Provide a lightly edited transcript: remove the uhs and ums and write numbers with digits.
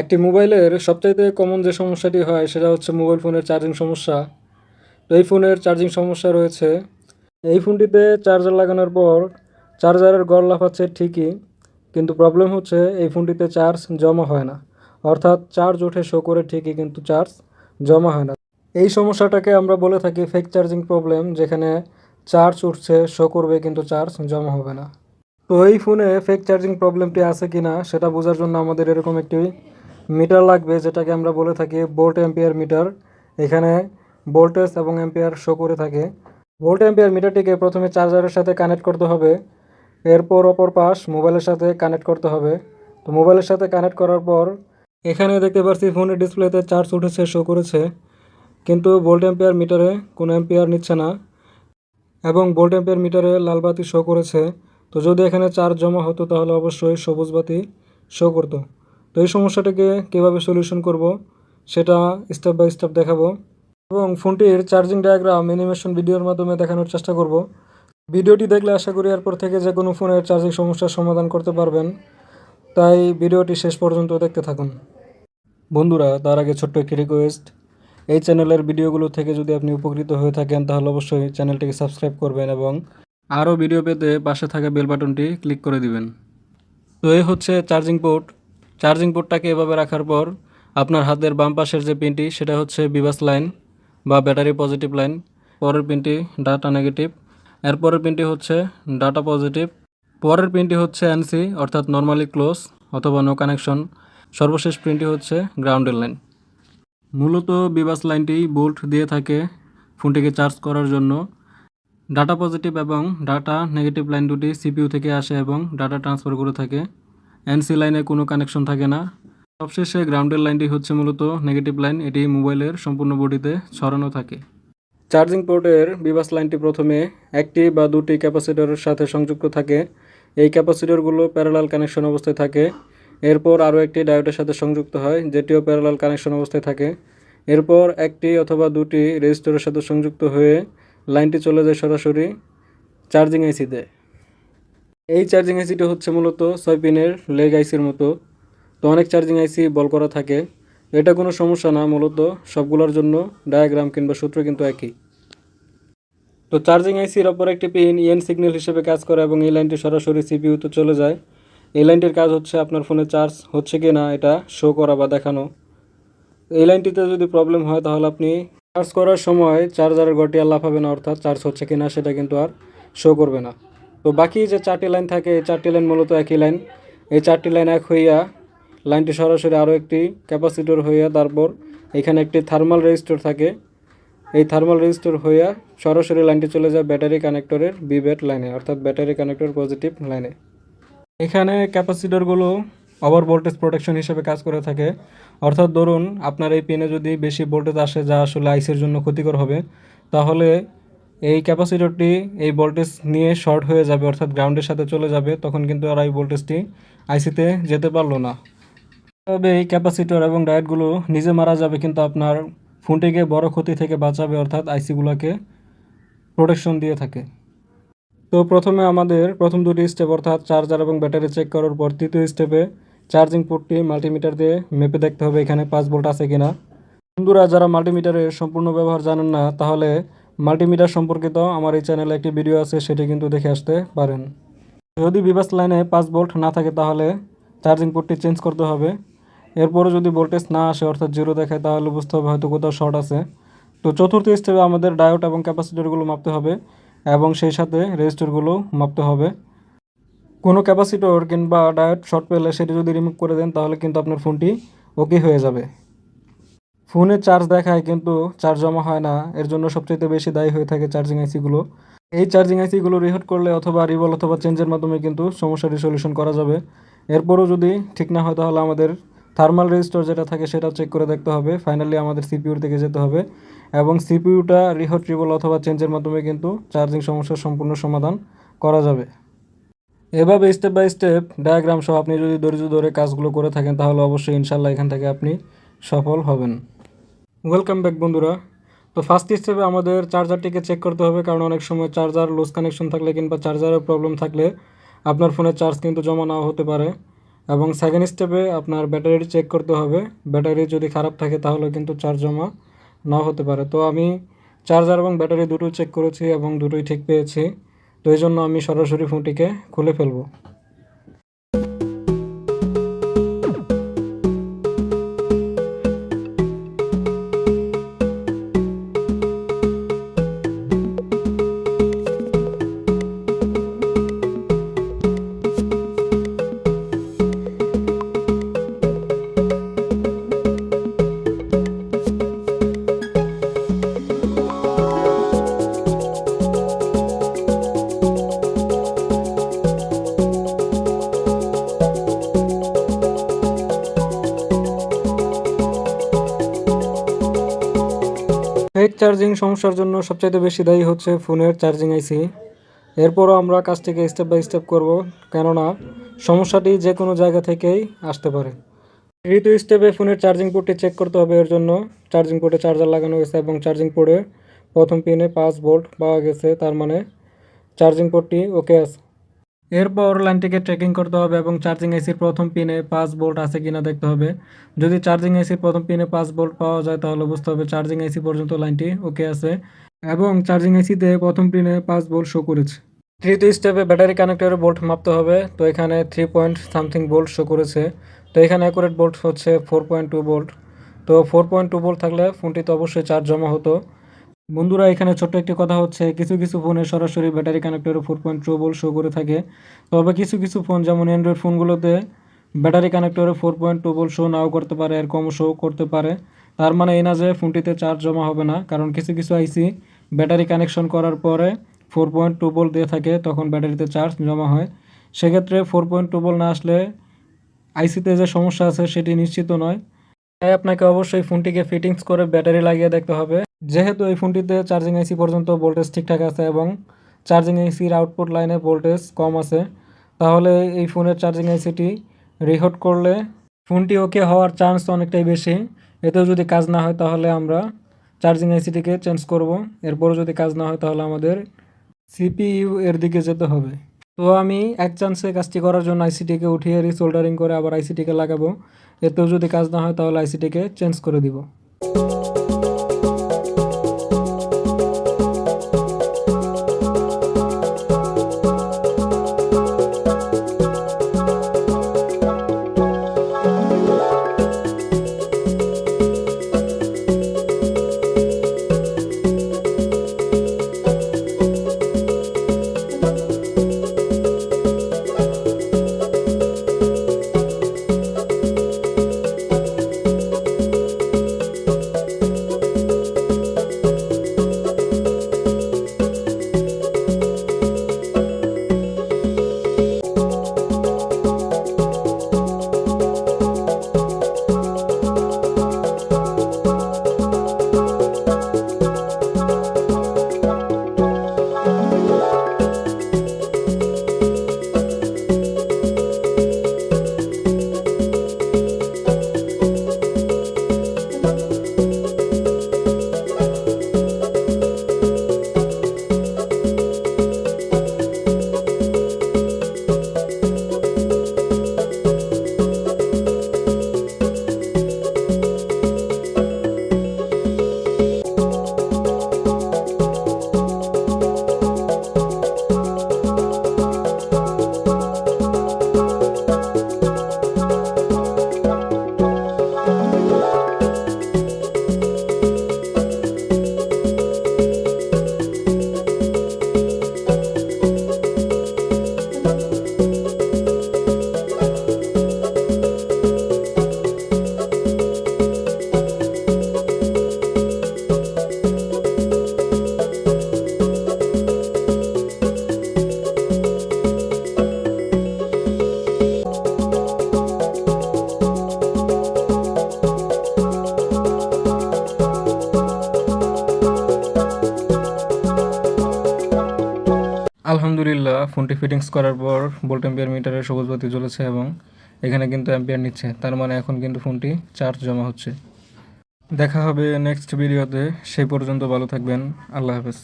একটি মোবাইলের সবচাইতে কমন যে সমস্যাটি হয় সেটা হচ্ছে মোবাইল ফোনের চার্জিং সমস্যা। তো এই ফোনের চার্জিং সমস্যা রয়েছে। এই ফোনটিতে চার্জার লাগানোর পর চার্জারের গড় লাফাচ্ছে ঠিকই, কিন্তু প্রবলেম হচ্ছে এই ফোনটিতে চার্জ জমা হয় না। অর্থাৎ চার্জ ওঠে শো করে ঠিকই, কিন্তু চার্জ জমা হয় না। এই সমস্যাটাকে আমরা বলে থাকি ফেক চার্জিং প্রবলেম, যেখানে চার্জ উঠছে শো করবে কিন্তু চার্জ জমা হবে না। তো এই ফোনে ফেক চার্জিং প্রবলেমটি আছে কি না সেটা বোঝার জন্য আমাদের এরকম একটি মিটার লাগবে, যেটাকে আমরা বলে থাকি ভোল্ট অ্যাম্পিয়ার মিটার। এখানে ভোল্টেজ এবং অ্যাম্পিয়ার শো করে থাকে। ভোল্ট অ্যাম্পিয়ার মিটারটিকে প্রথমে চার্জারের সাথে কানেক্ট করতে হবে, এরপর অপর পাশ মোবাইলের সাথে কানেক্ট করতে হবে। তো মোবাইলের সাথে কানেক্ট করার পর এখানে দেখতে পাচ্ছি ফোনের ডিসপ্লেতে চার্জ উঠেছে শো করেছে, কিন্তু ভোল্ট অ্যাম্পিয়ার মিটারে কোনো অ্যাম্পিয়ার নিচ্ছে না এবং ভোল্ট অ্যাম্পিয়ার মিটারে লাল বাতি শো করেছে। তো যদি এখানে চার্জ জমা হতো তাহলে অবশ্যই সবুজ বাতি শো করতো। তো এই সমস্যাটাকে কীভাবে সলিউশন করব সেটা স্টেপ বাই স্টেপ দেখাবো এবং ফোনটির চার্জিং ডায়াগ্রাম অ্যানিমেশন ভিডিওর মাধ্যমে দেখানোর চেষ্টা করব। ভিডিওটি দেখলে আশা করি এরপর থেকে যে কোনো ফোনের চার্জিং সমস্যার সমাধান করতে পারবেন, তাই ভিডিওটি শেষ পর্যন্ত দেখতে থাকুন। বন্ধুরা, তার আগে ছোট্ট একটি রিকোয়েস্ট, এই চ্যানেলের ভিডিওগুলো থেকে যদি আপনি উপকৃত হয়ে থাকেন তাহলে অবশ্যই চ্যানেলটিকে সাবস্ক্রাইব করবেন এবং আরও ভিডিও পেতে পাশে থাকা বেল বাটনটি ক্লিক করে দিবেন। তো এই হচ্ছে চার্জিং পোর্ট। চার্জিং পোর্টটাকে এভাবে রাখার পর আপনার হাতের বাম পাশের যে পিনটি সেটা হচ্ছে বিভাস লাইন বা ব্যাটারি পজিটিভ লাইন, পরের পিনটি ডাটা নেগেটিভ, এরপরের পিনটি হচ্ছে ডাটা পজিটিভ, পরের পিনটি হচ্ছে এনসি অর্থাৎ নর্মালি ক্লোজ অথবা নো কানেকশন, সর্বশেষ পিনটি হচ্ছে গ্রাউন্ডের লাইন। মূলত বিভাস লাইনটি বোল্ট দিয়ে থাকে ফোনটিকে চার্জ করার জন্য। ডাটা পজিটিভ এবং ডাটা নেগেটিভ লাইন দুটি সিপিইউ থেকে আসে এবং ডাটা ট্রান্সফার করে থাকে। এনসি লাইনে কোনো কানেকশন থাকে না। সবশেষে গ্রাউন্ডের লাইনটি হচ্ছে মূলত নেগেটিভ লাইন, এটি মোবাইলের সম্পূর্ণ বডিতে ছড়ানো থাকে। চার্জিং পোর্টের বিভাস লাইনটি প্রথমে একটি বা দুটি ক্যাপাসিটরের সাথে সংযুক্ত থাকে। এই ক্যাপাসিটরগুলো প্যারালাল কানেকশন অবস্থায় থাকে। এরপর আরও একটি ডায়োডের সাথে সংযুক্ত হয়, যেটিও প্যারালাল কানেকশন অবস্থায় থাকে। এরপর একটি অথবা দুটি রেজিস্টরের সাথে সংযুক্ত হয়ে লাইনটি চলে যায় সরাসরি চার্জিং আইসিতে। এই চার্জিং আইসিটি হচ্ছে মূলত 6 পিনের লেগ আইসির মতো। তো অনেক চার্জিং আইসি বল করা থাকে, এটা কোনো সমস্যা না, মূলত সবগুলোর জন্য ডায়াগ্রাম কিংবা সূত্র কিন্তু একই। তো চার্জিং আইসির অপর একটি পিন ইএন সিগন্যাল হিসেবে কাজ করে এবং এই লাইনটি সরাসরি সিপিইউতে চলে যায়। এই লাইনটির কাজ হচ্ছে আপনার ফোনে চার্জ হচ্ছে কি না এটা শো করা বা দেখানো। এই লাইনটিতে যদি প্রবলেম হয় তাহলে আপনি চার্জ করার সময় চার্জারের ঘরটি আর লাফাবে না, অর্থাৎ চার্জ হচ্ছে কি না সেটা কিন্তু আর শো করবে না। তো বাকি যে 4টি লাইন থাকে এই 4টি লাইন মূলত একই লাইন। এই 4টি লাইন এক হইয়া লাইনটি সরাসরি আরও একটি ক্যাপাসিটর হইয়া তারপর এখানে একটি থার্মাল রেজিস্টর থাকে। এই থার্মাল রেজিস্টর হইয়া সরাসরি লাইনটি চলে যায় ব্যাটারি কানেক্টরের বিব্যাট লাইনে, অর্থাৎ ব্যাটারি কানেক্টর পজিটিভ লাইনে। এখানে ক্যাপাসিটরগুলো ওভার ভোল্টেজ প্রোটেকশন হিসেবে কাজ করে থাকে। অর্থাৎ ধরুন আপনার এই পিনে যদি বেশি ভোল্টেজ আসে যা আসলে আইসির জন্য ক্ষতিকর হবে, তাহলে এই ক্যাপাসিটরটি এই ভোল্টেজ নিয়ে শর্ট হয়ে যাবে, অর্থাৎ গ্রাউন্ডের সাথে চলে যাবে, তখন কিন্তু আর এই ভোল্টেজটি আইসিতে যেতে পারলো না। তবে এই ক্যাপাসিটর এবং ডায়োডগুলো নিজে মারা যাবে, কিন্তু আপনার ফোনটিকে বড় ক্ষতি থেকে বাঁচাবে, অর্থাৎ আইসিগুলোকে প্রোটেকশন দিয়ে থাকে। তো প্রথমে আমাদের প্রথম দুটি স্টেপ অর্থাৎ চার্জার এবং ব্যাটারি চেক করার পর তৃতীয় স্টেপে চার্জিং পোর্টটি মাল্টিমিটার দিয়ে মেপে দেখতে হবে এখানে 5 ভোল্ট আছে কিনা। বন্ধুরা, যারা মাল্টিমিটারের সম্পূর্ণ ব্যবহার জানেন না তাহলে মাল্টিমিটার সম্পর্কিত আমার এই চ্যানেলে একটি ভিডিও আছে, সেটি কিন্তু দেখে আসতে পারেন। যদি বিভাস লাইনে 5 ভোল্ট না থাকে তাহলে চার্জিং পোর্টটি চেঞ্জ করতে হবে। এরপরও যদি ভোল্টেজ না আসে অর্থাৎ জিরো দেখায় তাহলে বুঝতে হবে হয়তো কোথাও শর্ট আছে। তো চতুর্থ স্টেপে আমাদের ডায়োড এবং ক্যাপাসিটরগুলো মাপতে হবে এবং সেই সাথে রেজিস্টরগুলো মাপতে হবে। কোনো ক্যাপাসিটর কিংবা ডায়োড শর্ট পেলে সেটি যদি রিমুভ করে দেন তাহলে কিন্তু আপনার ফোনটি ওকে হয়ে যাবে। ফোনে চার্জ দেখায় কিন্তু চার্জ জমা হয় না, এর জন্য সবচেয়ে বেশি দায়ী হয়ে থাকে চার্জিং আইসিগুলো। এই চার্জিং আইসিগুলো রিহট করলে অথবা রিবল অথবা চেঞ্জের মাধ্যমে কিন্তু সমস্যাটি সলিউশন করা যাবে। এরপরও যদি ঠিক না হয় তাহলে আমাদের থার্মাল রেজিস্টর যেটা থাকে সেটা চেক করে দেখতে হবে। ফাইনালি আমাদের সিপিইউর দিকে যেতে হবে এবং সিপিইউটা রিহট রিবল অথবা চেঞ্জের মাধ্যমে কিন্তু চার্জিং সমস্যার সম্পূর্ণ সমাধান করা যাবে। এভাবে স্টেপ বাই স্টেপ ডায়াগ্রাম সহ আপনি যদি ধৈর্য ধরে কাজগুলো করে থাকেন তাহলে অবশ্যই ইনশাল্লাহ এখান থেকে আপনি সফল হবেন। ওয়েলকাম ব্যাক বন্ধুরা। তো ফার্স্ট স্টেপে আমাদের চার্জারটিকে চেক করতে হবে, কারণ অনেক সময় চার্জার লুজ কানেকশন থাকলে কিংবা চার্জারের প্রবলেম থাকলে আপনার ফোনের চার্জ কিন্তু জমা নাও হতে পারে। এবং সেকেন্ড স্টেপে আপনার ব্যাটারিটি চেক করতে হবে। ব্যাটারি যদি খারাপ থাকে তাহলে কিন্তু চার্জ জমা নাও হতে পারে। তো আমি চার্জার এবং ব্যাটারি দুটোই চেক করেছি এবং দুটোই ঠিক পেয়েছি। তো এই জন্য আমি সরাসরি ফোনটিকে খুলে ফেলবো। ফেক চার্জিং সমস্যার জন্য সবচাইতে বেশি দায়ী হচ্ছে ফোনের চার্জিং আইসি। এরপরও আমরা কাজটিকে স্টেপ বাই স্টেপ করব, কেননা সমস্যাটি যে কোনো জায়গা থেকেই আসতে পারে। তৃতীয় স্টেপে ফোনের চার্জিং পোর্টটি চেক করতে হবে। এর জন্য চার্জিং পোর্টে চার্জার লাগানো হয়েছে এবং চার্জিং পোর্টে প্রথম পিনে 5 ভোল্ট পাওয়া গেছে, তার মানে চার্জিং পোর্টটি ওকে আছে। এরপর লাইনটিকে ট্রেকিং করতে হবে এবং চার্জিং আইসির প্রথম পিনে 5 ভোল্ট আছে কিনা দেখতে হবে। যদি চার্জিং আইসির প্রথম পিনে 5 ভোল্ট পাওয়া যায় তাহলে বুঝতে হবে চার্জিং আইসি পর্যন্ত লাইনটি ওকে আছে এবং চার্জিং আইসিতে প্রথম পিনে 5 ভোল্ট শো করেছে। তৃতীয় স্টেপে ব্যাটারি কানেক্টরের ভোল্ট মাপতে হবে। তো এখানে 3 পয়েন্ট সামথিং ভোল্ট শো করেছে। তো এখানে অ্যাকুরেট ভোল্ট হচ্ছে 4.2 ভোল্ট। তো 4.2 ভোল্ট থাকলে ফোনটি তো অবশ্যই চার্জ জমা হতো। বন্ধুরা, এখানে ছোট্ট একটি কথা হচ্ছে, কিছু কিছু ফোনে সরাসরি ব্যাটারি কানেক্টরে 4.2 ভোল্ট শো করে থাকে। তবে কিছু কিছু ফোন যেমন অ্যান্ড্রয়েড ফোনগুলোতে ব্যাটারি কানেক্টরে 4.2 ভোল্ট শো নাও করতে পারে, এর কম শো করতে পারে। তার মানে এই না যে ফোনটিতে চার্জ জমা হবে না, কারণ কিছু কিছু আইসি ব্যাটারি কানেকশন করার পরে 4.2 ভোল্ট দিয়ে থাকে, তখন ব্যাটারিতে চার্জ জমা হয়। সেক্ষেত্রে 4.2 ভোল্ট না আসলে আইসিতে যে সমস্যা আছে সেটি নিশ্চিত নয়। তাই আপনাকে অবশ্যই ফোনটিকে ফিটিংস করে ব্যাটারি লাগিয়ে দেখতে হবে। যেহেতু এই ফোনটিতে চার্জিং আইসি পর্যন্ত ভোল্টেজ ঠিকঠাক আছে এবং চার্জিং আইসির আউটপুট লাইনে ভোল্টেজ কম আছে, তাহলে এই ফোনের চার্জিং আইসিটি রিহট করলে ফোনটি ওকে হওয়ার চান্স অনেকটাই বেশি। এতেও যদি কাজ না হয় তাহলে আমরা চার্জিং আইসিটিকে চেঞ্জ করব। এরপরও যদি কাজ না হয় তাহলে আমাদের সিপিইউ এর দিকে যেতে হবে। তো আমি এক চান্সে কাজটি করার জন্য আইসিটিকে উঠিয়ে রিসোল্ডারিং করে আবার আইসিটিকে লাগাবো। এতেও যদি কাজ না হয় তাহলে আইসিটিকে চেঞ্জ করে দিব। আলহামদুলিল্লাহ, ফোনটি ফিটিংস করার পর ভোল্ট অ্যাম্পিয়ার মিটারে সবুজ বাতি জ্বলেছে এবং এখানে কিন্তু অ্যাম্পিয়ার নিচ্ছে, তার মানে এখন কিন্তু ফোনটি চার্জ জমা হচ্ছে। দেখা হবে নেক্সট ভিডিওতে, সেই পর্যন্ত ভালো থাকবেন। আল্লাহ হাফেজ।